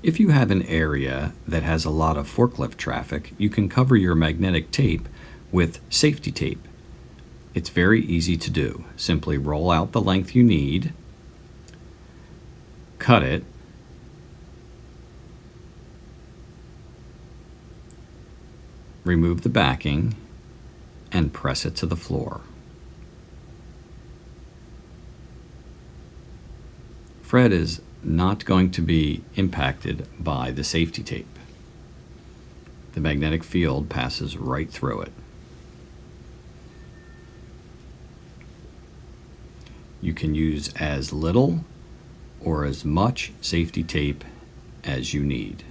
If you have an area that has a lot of forklift traffic, you can cover your magnetic tape with safety tape. It's very easy to do. Simply roll out the length you need, cut it, remove the backing, and press it to the floor. Fred is not going to be impacted by the safety tape. The magnetic field passes right through it. You can use as little or as much safety tape as you need.